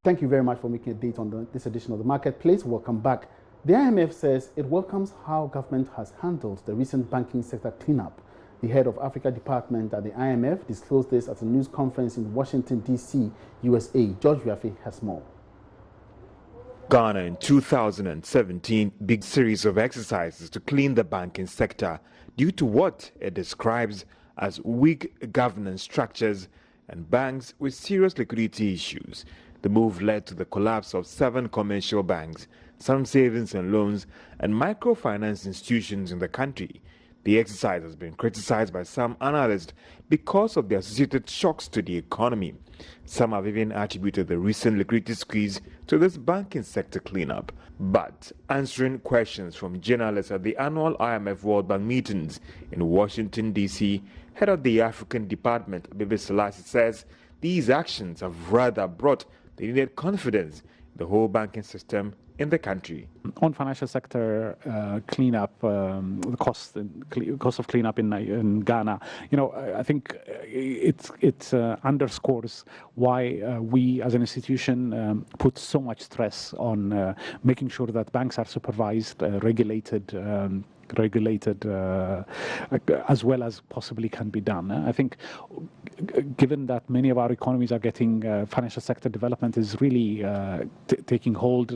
Thank you very much for making a date on this edition of the Marketplace. Welcome back. The IMF says it welcomes how government has handled the recent banking sector cleanup. The head of Africa department at the IMF disclosed this at a news conference in Washington, D.C., USA. George Wiafe has more. Ghana in 2017 big series of exercises to clean the banking sector due to what it describes as weak governance structures and banks with serious liquidity issues. The move led to the collapse of 7 commercial banks, some savings and loans, and microfinance institutions in the country. The exercise has been criticized by some analysts because of the associated shocks to the economy. Some have even attributed the recent liquidity squeeze to this banking sector cleanup. But answering questions from journalists at the annual IMF World Bank meetings in Washington, D.C., head of the African department, Bebe Selassie, says these actions have rather brought the needed confidence in the whole banking system in the country. On financial sector cleanup, the cost of cleanup in Ghana, I think it underscores why we as an institution put so much stress on making sure that banks are supervised, regulated as well as possibly can be done. I think given that many of our economies are getting financial sector development is really taking hold,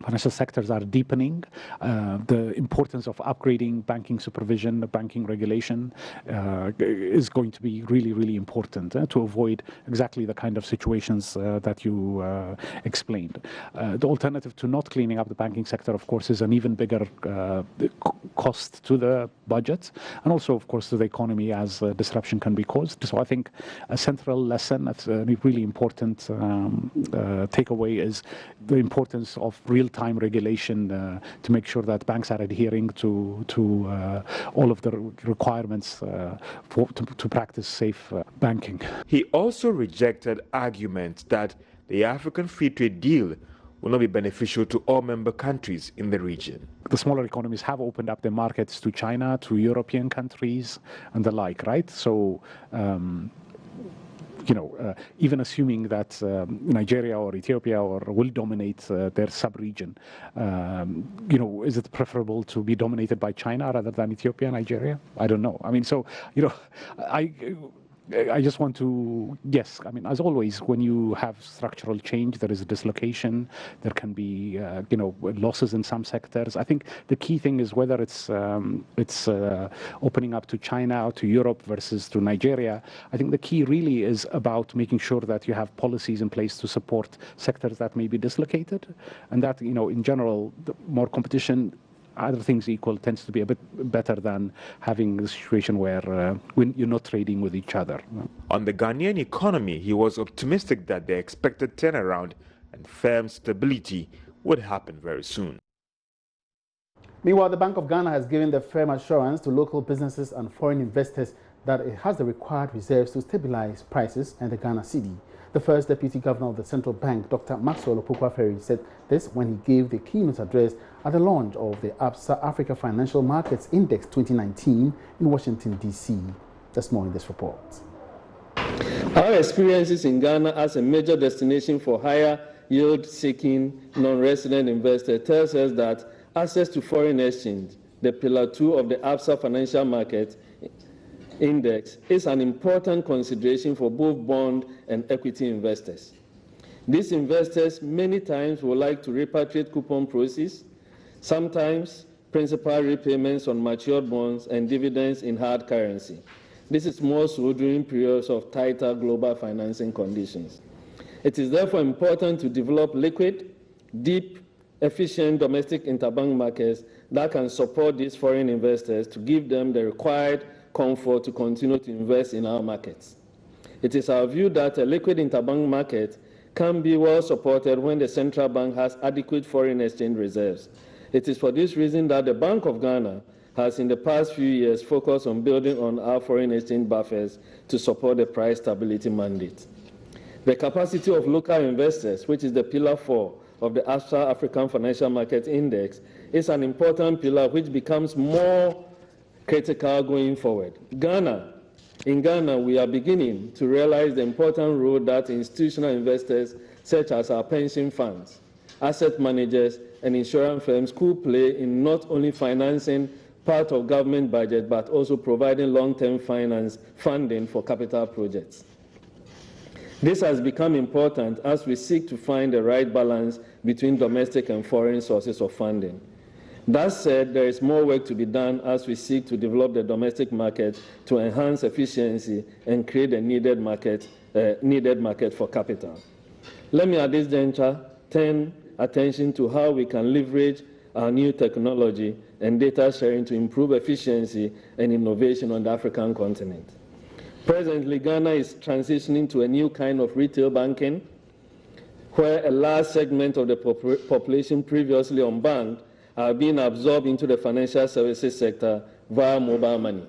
financial sectors are deepening. The importance of upgrading banking supervision, banking regulation is going to be really, really important to avoid exactly the kind of situations that you explained. The alternative to not cleaning up the banking sector, of course, is an even bigger cost to the budget and also, of course, to the economy as disruption can be caused. So I think a central lesson, that's a really important takeaway, is the importance of real-time regulation to make sure that banks are adhering to all of the requirements to practice safe banking. He also rejected arguments that the African Free Trade Deal will not be beneficial to all member countries in the region. The smaller economies have opened up their markets to China, to European countries, and the like, right? So, even assuming that Nigeria or Ethiopia will dominate their sub-region, is it preferable to be dominated by China rather than Ethiopia, Nigeria? I don't know. I mean, so, I just want to, yes, I mean, as always, when you have structural change, there is a dislocation, there can be, losses in some sectors. I think the key thing is whether it's opening up to China or to Europe versus to Nigeria. I think the key really is about making sure that you have policies in place to support sectors that may be dislocated, and that, in general, the more competition, other things equal, tends to be a bit better than having the situation where when you're not trading with each other. On the Ghanaian economy, he was optimistic that the expected turnaround and firm stability would happen very soon. Meanwhile, the Bank of Ghana has given the firm assurance to local businesses and foreign investors that it has the required reserves to stabilize prices and the Ghana cedi. The first Deputy Governor of the Central Bank, Dr. Maxwell Opoku-Aferi, said this when he gave the keynote address at the launch of the ABSA Africa Financial Markets Index 2019 in Washington, D.C. There's more in this report. Our experiences in Ghana as a major destination for higher yield-seeking non-resident investors tells us that access to foreign exchange, the pillar 2 of the ABSA Financial Market Index, is an important consideration for both bond and equity investors. These investors many times would like to repatriate coupon proceeds, sometimes principal repayments on matured bonds and dividends in hard currency. This is more so during periods of tighter global financing conditions. It is therefore important to develop liquid, deep, efficient domestic interbank markets that can support these foreign investors to give them the required comfort to continue to invest in our markets. It is our view that a liquid interbank market can be well supported when the central bank has adequate foreign exchange reserves. It is for this reason that the Bank of Ghana has in the past few years focused on building on our foreign exchange buffers to support the price stability mandate. The capacity of local investors, which is the pillar 4 of the ABSA African Financial Market Index, is an important pillar which becomes more critical going forward. Ghana In Ghana, we are beginning to realize the important role that institutional investors such as our pension funds, asset managers, and insurance firms could play in not only financing part of government budget, but also providing long-term funding for capital projects. This has become important as we seek to find the right balance between domestic and foreign sources of funding. That said, there is more work to be done as we seek to develop the domestic market to enhance efficiency and create a needed market for capital. Let me at this juncture turn attention to how we can leverage our new technology and data sharing to improve efficiency and innovation on the African continent. Presently, Ghana is transitioning to a new kind of retail banking, where a large segment of the population previously unbanked are being absorbed into the financial services sector via mobile money.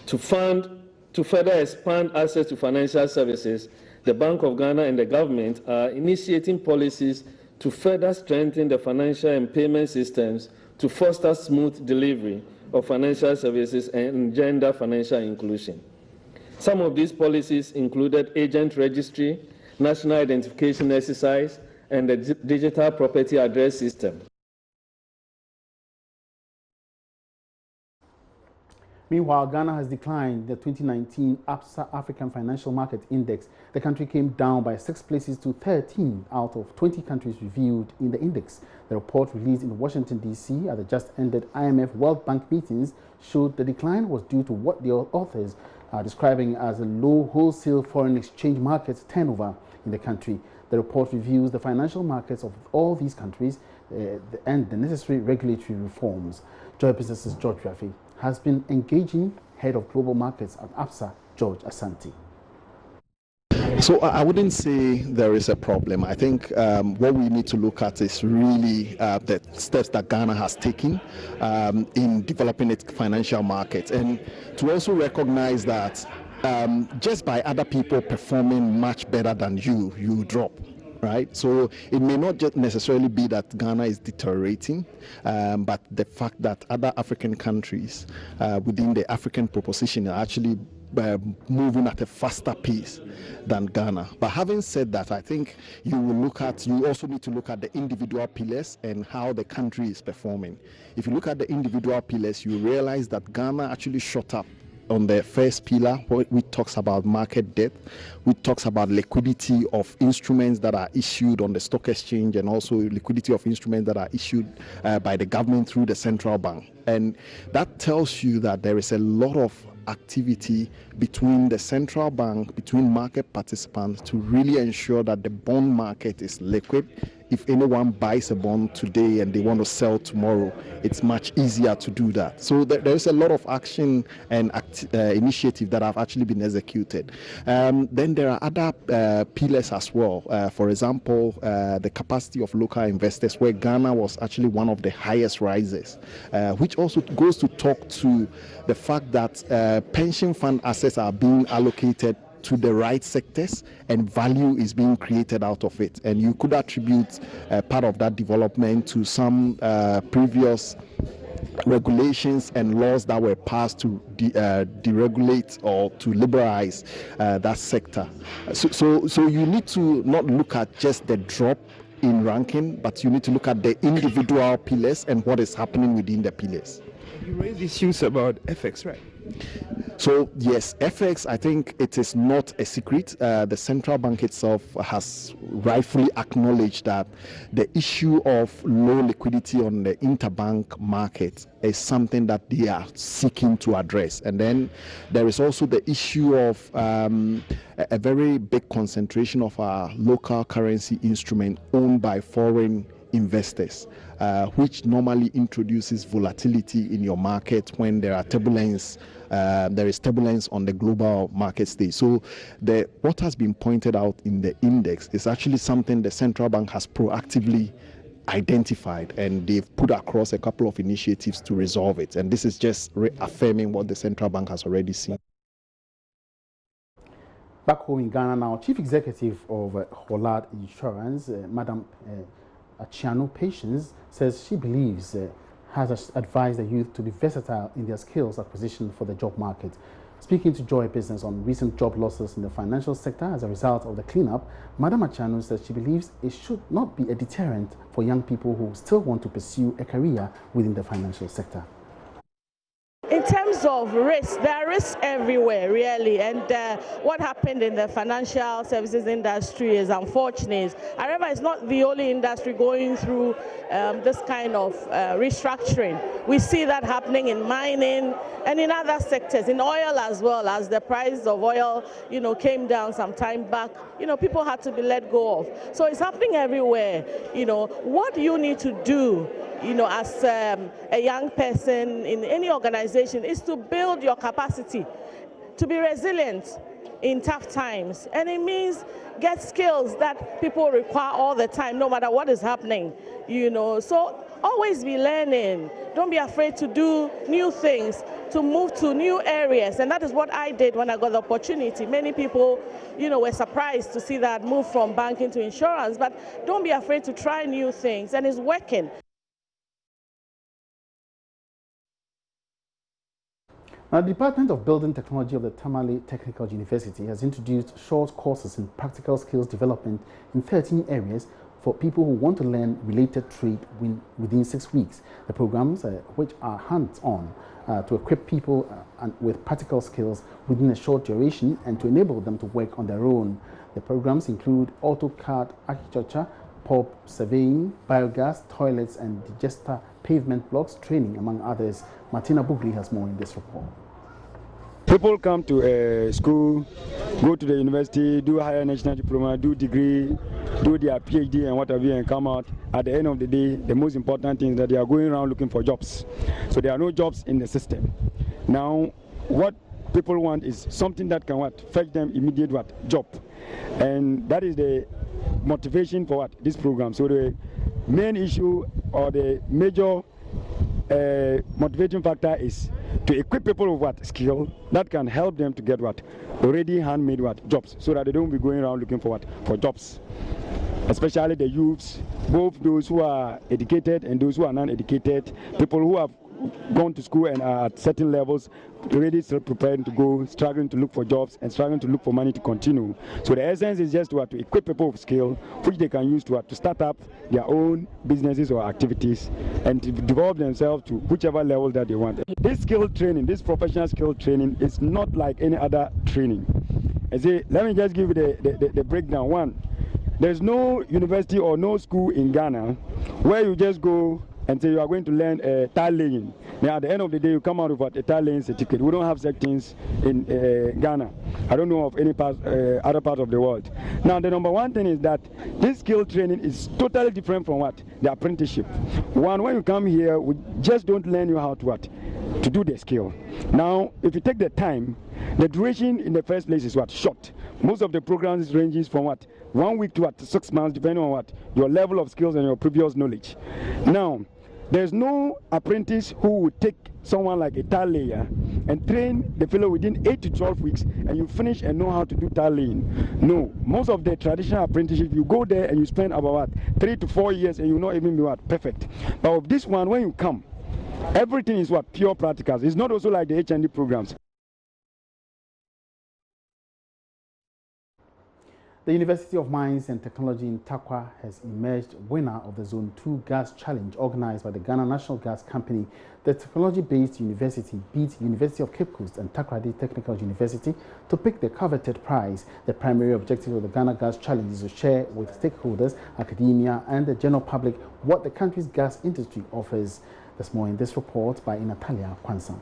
To further expand access to financial services, the Bank of Ghana and the government are initiating policies to further strengthen the financial and payment systems to foster smooth delivery of financial services and engender financial inclusion. Some of these policies included agent registry, national identification exercise, and the digital property address system. Meanwhile, Ghana has declined the 2019 APSA African Financial Market Index. The country came down by 6 places to 13 out of 20 countries reviewed in the index. The report released in Washington, D.C. at the just-ended IMF World Bank meetings showed the decline was due to what the authors are describing as a low wholesale foreign exchange market turnover in the country. The report reviews the financial markets of all these countries and the necessary regulatory reforms. Joy Business's George Rafi has been engaging head of global markets at APSA, George Asante. So I wouldn't say there is a problem. I think what we need to look at is really the steps that Ghana has taken in developing its financial markets, and to also recognize that just by other people performing much better than you drop. Right, so it may not just necessarily be that Ghana is deteriorating, but the fact that other African countries within the African proposition are actually moving at a faster pace than Ghana. But having said that, I think you also need to look at the individual pillars and how the country is performing. If you look at the individual pillars, you realize that Ghana actually shot up on the first pillar, which talks about market depth, which talks about liquidity of instruments that are issued on the stock exchange, and also liquidity of instruments that are issued by the government through the central bank. And that tells you that there is a lot of activity between the central bank, between market participants, to really ensure that the bond market is liquid. If anyone buys a bond today and they want to sell tomorrow, it's much easier to do that. So there is a lot of action and initiative that have actually been executed. Then there are other pillars as well. For example, the capacity of local investors, where Ghana was actually one of the highest risers, which also goes to talk to the fact that pension fund assets are being allocated to the right sectors and value is being created out of it. And you could attribute part of that development to some previous regulations and laws that were passed to deregulate or to liberalize that sector. So you need to not look at just the drop in ranking, but you need to look at the individual pillars and what is happening within the pillars. You raised issues about FX, right? So yes, FX, I think it is not a secret. The central bank itself has rightfully acknowledged that the issue of low liquidity on the interbank market is something that they are seeking to address. And then there is also the issue of a very big concentration of our local currency instrument owned by foreign investors, which normally introduces volatility in your market when there are turbulence. There is turbulence on the global market stage. So what has been pointed out in the index is actually something the central bank has proactively identified, and they've put across a couple of initiatives to resolve it. And this is just reaffirming what the central bank has already seen. Back home in Ghana now, Chief Executive of Hollard Insurance, Madam Achiano Patience, says she believes has advised the youth to be versatile in their skills acquisition for the job market. Speaking to Joy Business on recent job losses in the financial sector as a result of the cleanup, Madam Achanu says she believes it should not be a deterrent for young people who still want to pursue a career within the financial sector. In terms of risks, there are risks everywhere, really, and what happened in the financial services industry is unfortunate. However, it's not the only industry going through this kind of restructuring. We see that happening in mining and in other sectors, in oil as well. As the price of oil, came down some time back, people had to be let go of. So it's happening everywhere. What you need to do, as a young person in any organization, is to build your capacity to be resilient in tough times. And it means get skills that people require all the time, no matter what is happening, So always be learning. Don't be afraid to do new things, to move to new areas. And that is what I did when I got the opportunity. Many people, were surprised to see that move from banking to insurance. But don't be afraid to try new things, and it's working. Now, the Department of Building Technology of the Tamale Technical University has introduced short courses in practical skills development in 13 areas for people who want to learn related trade within 6 weeks. The programs, which are hands-on, to equip people with practical skills within a short duration and to enable them to work on their own. The programs include AutoCAD architecture, pulp surveying, biogas, toilets and digester pavement blocks training, among others. Martina Bugri has more in this report. People come to school, go to the university, do higher national diploma, do degree, do their PhD and whatever, and come out. At the end of the day, the most important thing is that they are going around looking for jobs. So there are no jobs in the system. Now, what people want is something that can fetch them immediate job. And that is the motivation for this program. So the main issue or the major motivating factor is to equip people with skill that can help them to get already handmade jobs, so that they don't be going around looking for jobs. Especially the youths, both those who are educated and those who are non-educated, people who have gone to school and are at certain levels, already still preparing to go, struggling to look for jobs and struggling to look for money to continue. So the essence is just to equip people with skill which they can use to start up their own businesses or activities and to develop themselves to whichever level that they want. This skill training, this professional skill training, is not like any other training. Let me just give you the breakdown. One, there's no university or no school in Ghana where you just go and say you are going to learn tile laying. Now at the end of the day, you come out with a tile laying certificate. We don't have such things in Ghana. I don't know of any other part of the world. Now the number one thing is that this skill training is totally different from the apprenticeship. One, when you come here, we just don't learn you how to do the skill. Now, if you take the time, the duration in the first place is short. Most of the programs ranges from 1 week to 6 months, depending on your level of skills and your previous knowledge. Now, there's no apprentice who would take someone like a tile layer and train the fellow within 8 to 12 weeks and you finish and know how to do tile laying. No, most of the traditional apprenticeship, you go there and you spend about 3 to 4 years and you not even be perfect. But with this one, when you come, everything is pure practicals. It's not also like the HND programs. The University of Mines and Technology in Takwa has emerged winner of the Zone 2 Gas Challenge organized by the Ghana National Gas Company. The technology-based university beat University of Cape Coast and Takoradi Technical University to pick the coveted prize. The primary objective of the Ghana Gas Challenge is to share with stakeholders, academia and the general public what the country's gas industry offers. There's more in this report by Natalia Kwansan.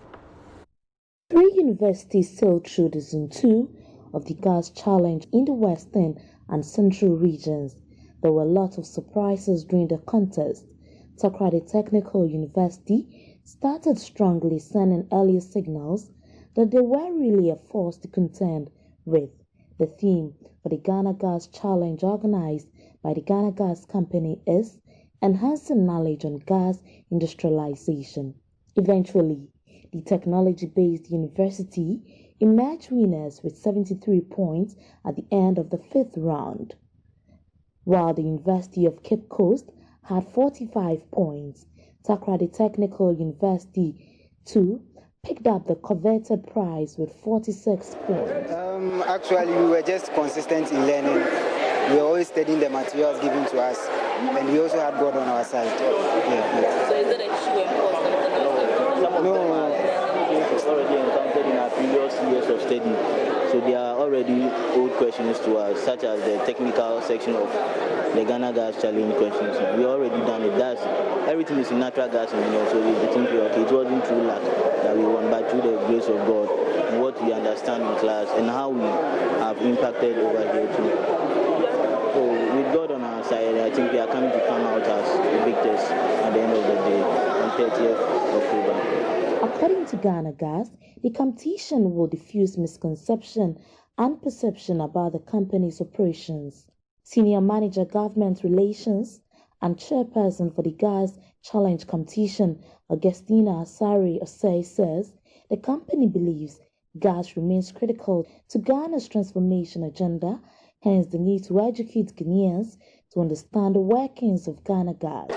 3 universities sailed through the Zone 2 of the Gas Challenge in the western and central regions. There were a lot of surprises during the contest. Takoradi Technical University started strongly, sending early signals that they were really a force to contend with. The theme for the Ghana Gas Challenge organized by the Ghana Gas Company is Enhancing Knowledge on Gas Industrialization. Eventually, the technology-based university emerged winners with 73 points at the end of the 5th round, while the University of Cape Coast had 45 points. Takoradi Technical University, too, picked up the coveted prize with 46 points. Actually, we were just consistent in learning. We were always studying the materials given to us, and we also had God on our side. Yeah. So is it a issue in course? Some of them are already encountered in our previous years of study. So they are already old questions to us, such as the technical section of the Ghana gas challenge questions. We already done it. Everything is in natural gas engineering, so we think it wasn't through luck that we won, but through the grace of God and what we understand in class and how we have impacted over here too. So with God on our side, I think we are coming to come out as victors at the end of the day on 30th October. According to Ghana Gas, the competition will diffuse misconception and perception about the company's operations. Senior Manager Government Relations and Chairperson for the Gas Challenge Competition, Augustina Asari Osei, says the company believes gas remains critical to Ghana's transformation agenda, hence the need to educate Ghanaians to understand the workings of Ghana Gas.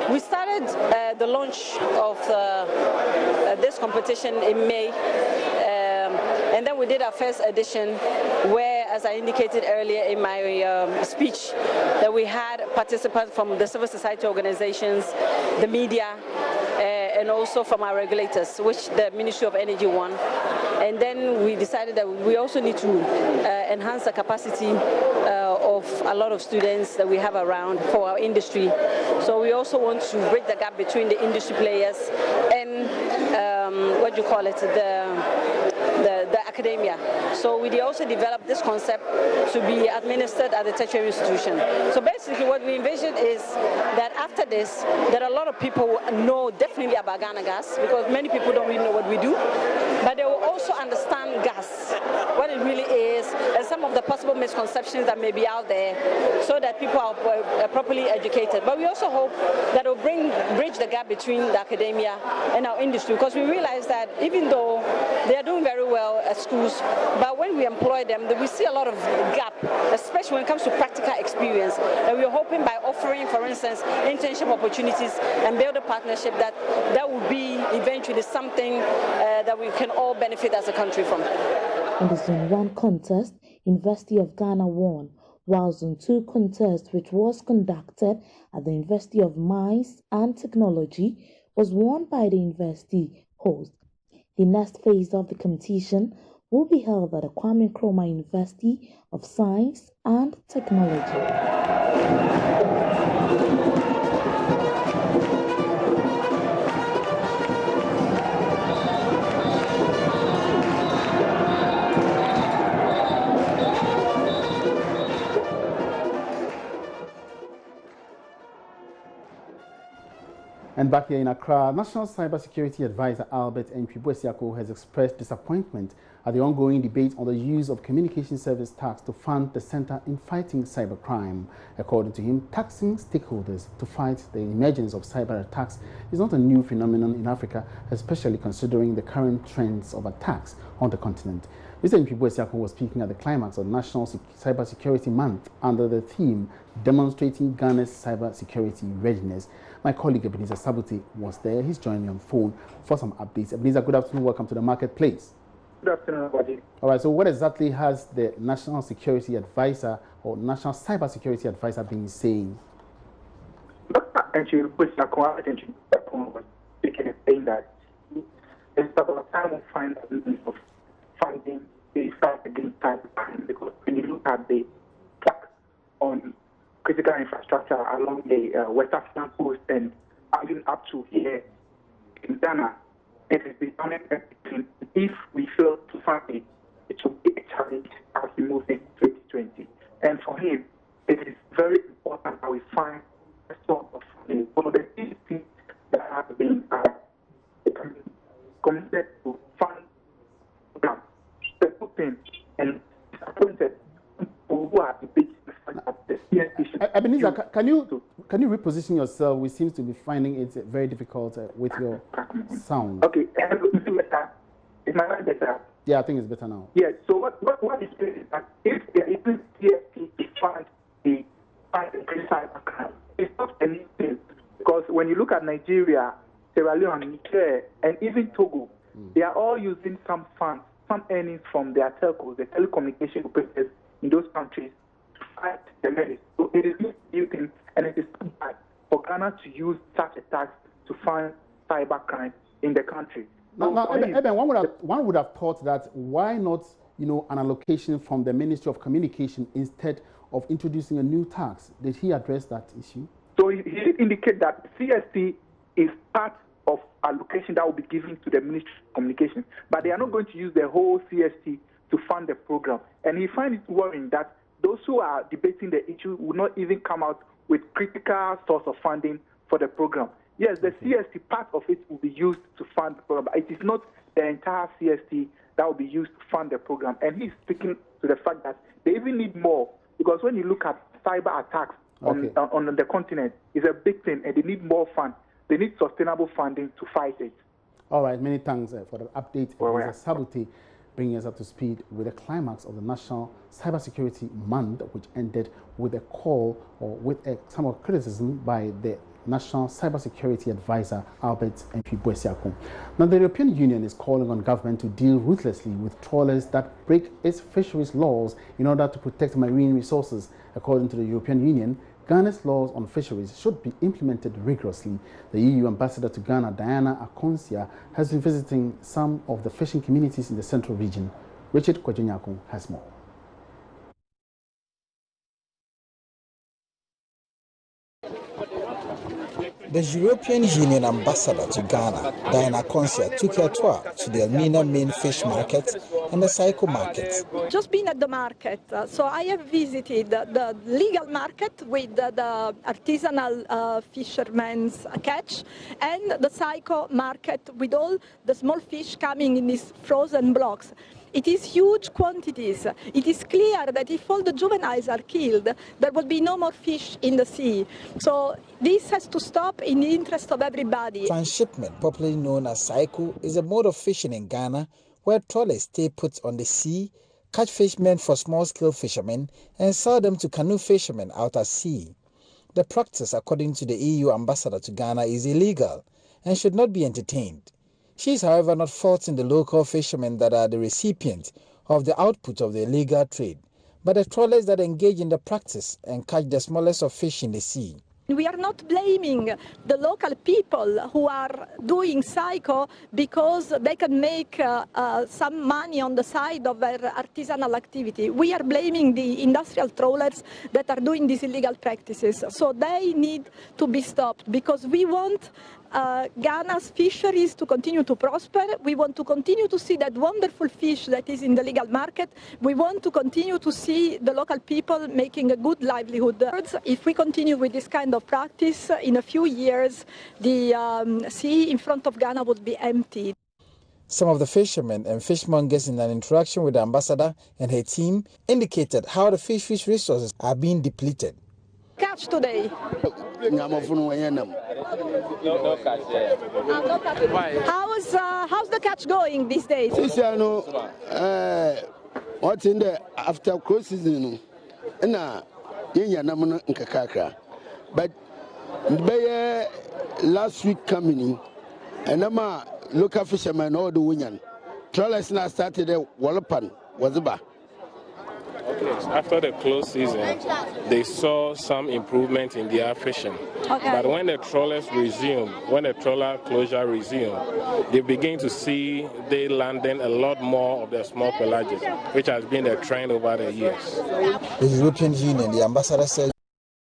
We started the launch of this competition in May, and then we did our first edition where, as I indicated earlier in my speech, that we had participants from the civil society organizations, the media, and also from our regulators, which the Ministry of Energy won. And then we decided that we also need to enhance the capacity of a lot of students that we have around for our industry. So we also want to break the gap between the industry players and the academia. So we also developed this concept to be administered at the tertiary institution. So basically what we envisioned is that after this, that a lot of people know definitely about Ghana Gas, because many people don't really know what we do, but they will also understand gas, what it really is, and some of the possible misconceptions that may be out there, so that people are properly educated. But we also hope that it will bridge the gap between the academia and our industry, because we realize that even though they are doing very well at schools, but when we employ them, we see a lot of gap, especially when it comes to practical experience. And we're hoping by offering, for instance, internship opportunities and build a partnership that will be eventually something that we can all benefit as a country from. In the Zone 1 contest, University of Ghana won, while Zone 2 contest, which was conducted at the University of Mines and Technology, was won by the university host. The next phase of the competition will be held at the Kwame Nkrumah University of Science and Technology. And back here in Accra, National Cybersecurity Advisor Albert Ntwi-Boesiako has expressed disappointment at the ongoing debate on the use of communication service tax to fund the Center in Fighting Cybercrime. According to him, taxing stakeholders to fight the emergence of cyber attacks is not a new phenomenon in Africa, especially considering the current trends of attacks on the continent. Mr. Ntwi-Boesiako was speaking at the climax of National Cybersecurity Month under the theme Demonstrating Ghana's Cybersecurity Readiness. My colleague Ebenezer Sabute was there. He's joining me on phone for some updates. Ebenezer, good afternoon. Welcome to the marketplace. Good afternoon, everybody. All right, so what exactly has the National Security Advisor or National Cybersecurity Advisor been saying? Dr. Ntwi-Boesiako was speaking and saying that it's about time we find a means of funding the fight against cybercrime, because when you look at the tax on critical infrastructure along the West African coast and even up to here in Ghana, it is becoming if we fail to fund it, it will be a challenge as we move into 2020. And for him, it is very important that we find a sort of funding. One of the things that have been committed to fund the open and appointed who are debating the CNC. Ebenezer, can you reposition yourself? We seem to be finding it very difficult with your sound. Okay, and is it better? Is my line better? Yeah, I think it's better now. Yes, so what is saying is that if there isn't CSP to fund the cybercrime, it's not a new thing. Because when you look at Nigeria, Sierra Leone, Niger, and even Togo, They are all using some funds, some earnings from their telcos, the telecommunication operators in those countries to fight the menace. So it is not new thing, and it is bad for Ghana to use such a tax to fund cyber crime in the country. Eben, one would have thought that why not, an allocation from the Ministry of Communication instead of introducing a new tax? Did he address that issue? So he did indicate that CST is part of allocation that will be given to the Ministry of Communication, but they are not going to use the whole CST to fund the program. And he finds it worrying that those who are debating the issue will not even come out with critical source of funding for the program. Yes, the CST, part of it will be used to fund the program, but it is not the entire CST that will be used to fund the program. And he's speaking to the fact that they even need more, because when you look at cyber attacks on the continent, it's a big thing, and they need more funds. They need sustainable funding to fight it. All right, many thanks for the update. Sabuti, bringing us up to speed with the climax of the National Cybersecurity Month, which ended with a call or with some of criticism by the National Cybersecurity Advisor, Albert Mfi. Now, the European Union is calling on government to deal ruthlessly with trawlers that break its fisheries laws in order to protect marine resources. According to the European Union, Ghana's laws on fisheries should be implemented rigorously. The EU ambassador to Ghana, Diana Akonsia, has been visiting some of the fishing communities in the central region. Richard Kwajonyako has more. The European Union ambassador to Ghana, Diana Akonsia, took her tour to the Elmina main fish market and the Saiko market. Just been at the market, so I have visited the legal market with the artisanal fishermen's catch, and the Saiko market with all the small fish coming in these frozen blocks. It is huge quantities. It is clear that if all the juveniles are killed, there will be no more fish in the sea. So this has to stop in the interest of everybody. Transshipment, popularly known as Saiko, is a mode of fishing in Ghana where trawlers stay put on the sea, catch fish meant for small-scale fishermen, and sell them to canoe fishermen out at sea. The practice, according to the EU ambassador to Ghana, is illegal and should not be entertained. She is, however, not faulting the local fishermen that are the recipient of the output of the illegal trade, but the trawlers that engage in the practice and catch the smallest of fish in the sea. We are not blaming the local people who are doing Saiko because they can make some money on the side of their artisanal activity. We are blaming the industrial trawlers that are doing these illegal practices. So they need to be stopped, because we want Ghana's fisheries to continue to prosper. We want to continue to see that wonderful fish that is in the legal market. We want to continue to see the local people making a good livelihood. If we continue with this kind of practice, in a few years, the sea in front of Ghana would be empty. Some of the fishermen and fishmongers in an interaction with the ambassador and her team indicated how the fish resources are being depleted. Catch today. How's the catch going these days? What's in the after close season? But last week coming, and I'm local fishermen all the winyan. Trawlers now started a Wallapan was about. After the close season, they saw some improvement in their fishing. Okay. But when the trawlers resume, when the trawler closure resume, they begin to see they landing a lot more of the small pelagic, which has been the trend over the years. The European Union, the ambassador said